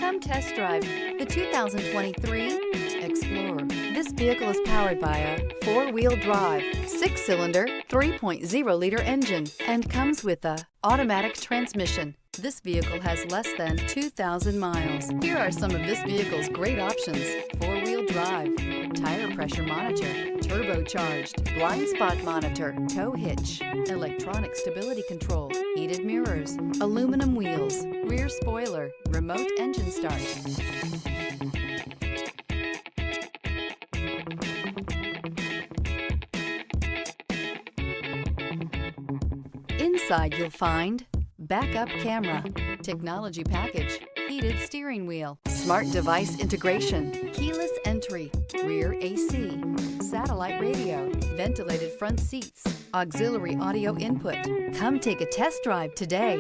Come test drive the 2023 Explorer. This vehicle is powered by a four-wheel drive, six-cylinder, 3.0-liter engine and comes with a automatic transmission. This vehicle has less than 2,000 miles. Here are some of this vehicle's great options: four-wheel drive, tire pressure monitor, turbocharged, blind spot monitor, tow hitch, electronic stability control, heated mirrors, aluminum wheels, rear spoiler, remote engine start. Inside you'll find backup camera, technology package, heated steering wheel, smart device integration, keyless entry, rear AC, satellite radio, ventilated front seats, auxiliary audio input. Come take a test drive today.